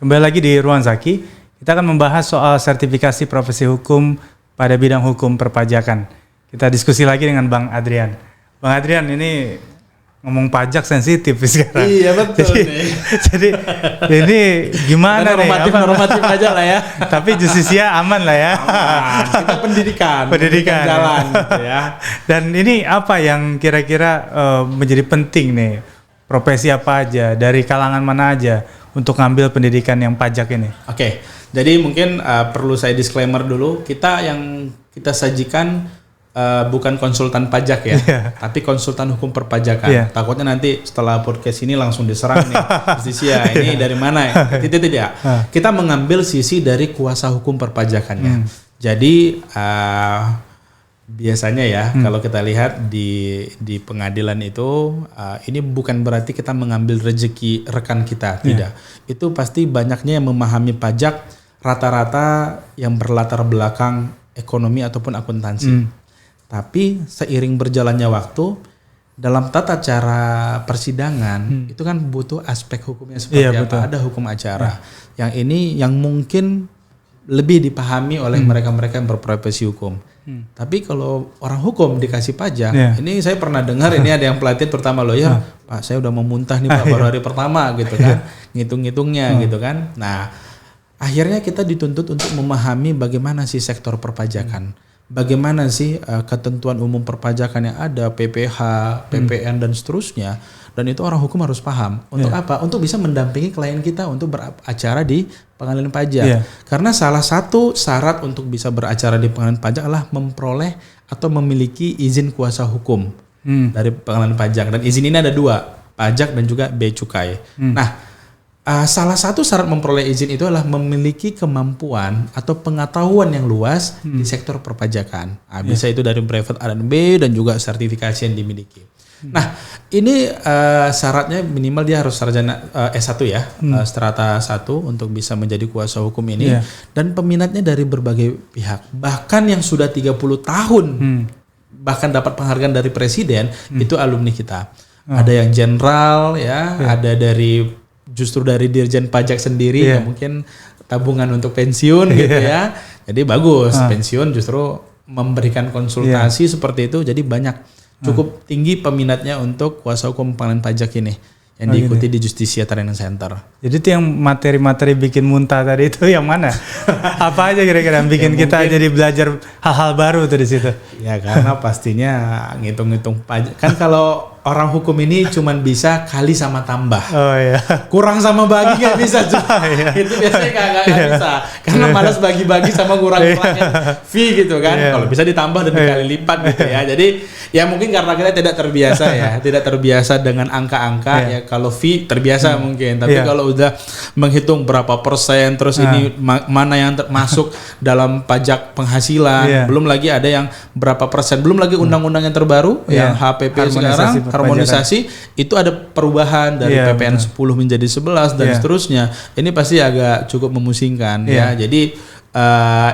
Kembali lagi di Ruang Zaki, kita akan membahas soal sertifikasi profesi hukum pada bidang hukum perpajakan. Kita diskusi lagi dengan Bang Adrian. Bang Adrian, ini ngomong pajak sensitif sekarang. Iya betul jadi ini gimana nih? Normatif aja lah ya. Tapi justisia aman lah ya. Aman. Kita pendidikan jalan gitu ya. Dan ini apa yang kira-kira menjadi penting nih? Profesi apa aja, dari kalangan mana aja untuk ngambil pendidikan yang pajak ini? Oke, jadi mungkin perlu saya disclaimer dulu. Kita yang kita sajikan bukan konsultan pajak ya, tapi konsultan hukum perpajakan. Takutnya nanti setelah podcast ini langsung diserang nih, justisia ini dari mana ya? Tidak. Kita mengambil sisi dari kuasa hukum perpajakannya. Jadi biasanya ya kalau kita lihat di pengadilan itu ini bukan berarti kita mengambil rezeki rekan kita, tidak. Itu pasti banyaknya yang memahami pajak rata-rata yang berlatar belakang ekonomi ataupun akuntansi. Tapi seiring berjalannya waktu dalam tata cara persidangan itu kan butuh aspek hukumnya seperti apa. Betul. Ada hukum acara yang ini yang mungkin lebih dipahami oleh mereka-mereka yang berprofesi hukum. Tapi kalau orang hukum dikasih pajak, ini saya pernah dengar ini ada yang pelatihan pertama lawyer, Pak saya udah mau muntah nih Pak baru hari pertama gitu kan, ngitung-ngitungnya gitu kan. Nah akhirnya kita dituntut untuk memahami bagaimana sih sektor perpajakan, bagaimana sih ketentuan umum perpajakan yang ada, PPh, PPN dan seterusnya. Dan itu orang hukum harus paham. Untuk apa? Untuk bisa mendampingi klien kita untuk beracara di pengadilan pajak. Karena salah satu syarat untuk bisa beracara di pengadilan pajak adalah memperoleh atau memiliki izin kuasa hukum dari pengadilan pajak. Dan izin ini ada dua, pajak dan juga bea cukai. Nah, salah satu syarat memperoleh izin itu adalah memiliki kemampuan atau pengetahuan yang luas di sektor perpajakan. Bisa itu dari private R&B dan juga sertifikasi yang dimiliki. Nah, ini syaratnya minimal dia harus sarjana S1 ya, strata 1 untuk bisa menjadi kuasa hukum ini. Dan peminatnya dari berbagai pihak. Bahkan yang sudah 30 tahun bahkan dapat penghargaan dari presiden itu alumni kita. Ada yang jenderal ya, ada dari justru dari Dirjen Pajak sendiri yang mungkin tabungan untuk pensiun gitu ya. Jadi bagus, pensiun justru memberikan konsultasi seperti itu, jadi banyak. Cukup tinggi peminatnya untuk kuasa hukum pengadilan pajak ini yang diikuti di Justisia Training Center. Jadi itu yang materi-materi bikin muntah tadi itu yang mana? Apa aja kira-kira yang bikin kita jadi belajar hal-hal baru tuh di situ? Ya karena pastinya ngitung-ngitung pajak. Kan kalau orang hukum ini cuman bisa kali sama tambah. Oh iya. Kurang sama bagi nggak bisa juga. Itu biasanya nggak bisa. Karena malas bagi-bagi sama kurang-kurangnya fee gitu kan. Kalau bisa ditambah dan dikali lipat gitu ya. Jadi ya mungkin karena kita tidak terbiasa ya, tidak terbiasa dengan angka-angka ya. Kalau fee terbiasa mungkin, tapi kalau udah menghitung berapa persen, terus ini mana yang termasuk dalam pajak penghasilan, belum lagi ada yang berapa persen, belum lagi undang-undang yang terbaru yang HPP sekarang harmonisasi itu ada perubahan dari PPN 10 menjadi 11 dan seterusnya. Ini pasti agak cukup memusingkan ya. Jadi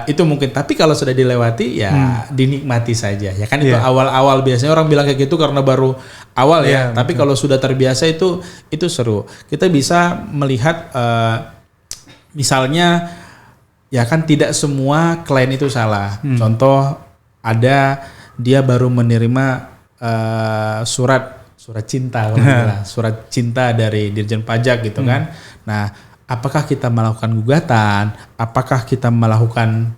itu mungkin, tapi kalau sudah dilewati ya dinikmati saja ya kan. Itu awal-awal biasanya orang bilang kayak gitu karena baru awal ya, tapi kalau sudah terbiasa itu seru. Kita bisa melihat misalnya ya kan tidak semua klien itu salah. Contoh ada dia baru menerima surat cinta surat cinta dari Dirjen Pajak gitu kan. Nah, apakah kita melakukan gugatan, apakah kita melakukan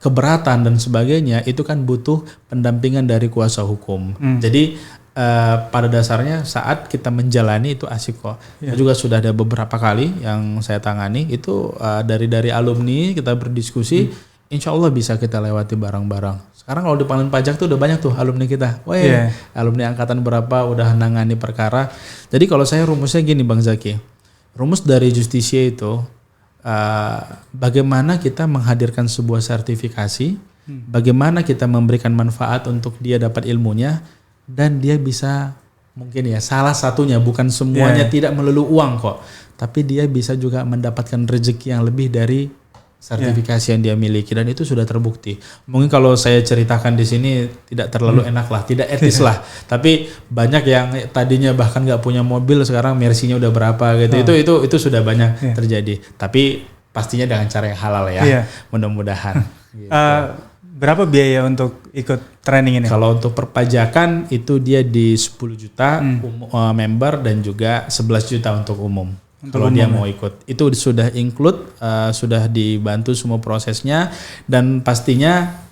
keberatan dan sebagainya, itu kan butuh pendampingan dari kuasa hukum. Jadi pada dasarnya saat kita menjalani itu asik kok. Juga sudah ada beberapa kali yang saya tangani itu dari alumni kita berdiskusi, insya Allah bisa kita lewati bareng-bareng. Sekarang kalau di pengadilan pajak tuh udah banyak tuh alumni kita. Alumni angkatan berapa udah nangani perkara. Jadi kalau saya rumusnya gini Bang Zaki. Rumus dari Justisia itu bagaimana kita menghadirkan sebuah sertifikasi, bagaimana kita memberikan manfaat untuk dia dapat ilmunya, dan dia bisa mungkin ya salah satunya, bukan semuanya tidak melulu uang kok, tapi dia bisa juga mendapatkan rezeki yang lebih dari sertifikasi yang dia miliki, dan itu sudah terbukti. Mungkin kalau saya ceritakan di sini tidak terlalu enak lah, tidak etis lah. Tapi banyak yang tadinya bahkan nggak punya mobil, sekarang Mercy-nya udah berapa gitu. Itu sudah banyak terjadi. Tapi pastinya dengan cara yang halal ya. Mudah-mudahan. Gitu. Berapa biaya untuk ikut training ini? Kalau untuk perpajakan itu dia di 10 juta member, dan juga 11 juta untuk umum. Kalau dia mau ikut, itu sudah include, sudah dibantu semua prosesnya, dan pastinya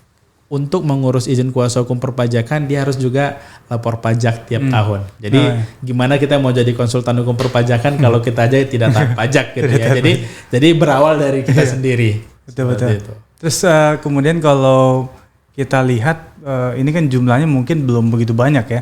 untuk mengurus izin kuasa hukum perpajakan dia harus juga lapor pajak tiap tahun. Jadi gimana kita mau jadi konsultan hukum perpajakan kalau kita aja tidak taat pajak gitu ya. Jadi berawal dari kita sendiri. Betul. Terus kemudian kalau kita lihat ini kan jumlahnya mungkin belum begitu banyak ya,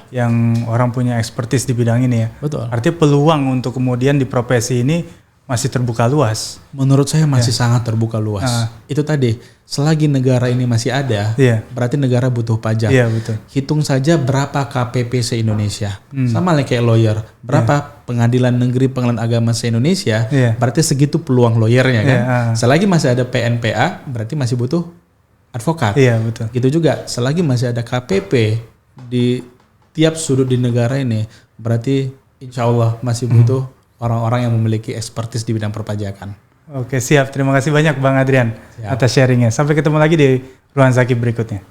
yang orang punya expertise di bidang ini ya. Betul. Artinya peluang untuk kemudian di profesi ini masih terbuka luas. Menurut saya masih sangat terbuka luas. Itu tadi, selagi negara ini masih ada, berarti negara butuh pajak. Iya, betul. Hitung saja berapa KPP se-Indonesia. Sama lah kayak lawyer. Berapa pengadilan negeri, pengadilan agama se-Indonesia, berarti segitu peluang lawyernya kan. Selagi masih ada PNPA, berarti masih butuh advokat. Iya, betul. Gitu juga, selagi masih ada KPP di tiap sudut di negara ini, berarti insya Allah masih butuh orang-orang yang memiliki expertise di bidang perpajakan. Oke, siap. Terima kasih banyak Bang Adrian atas sharingnya. Sampai ketemu lagi di Ruang Zakib berikutnya.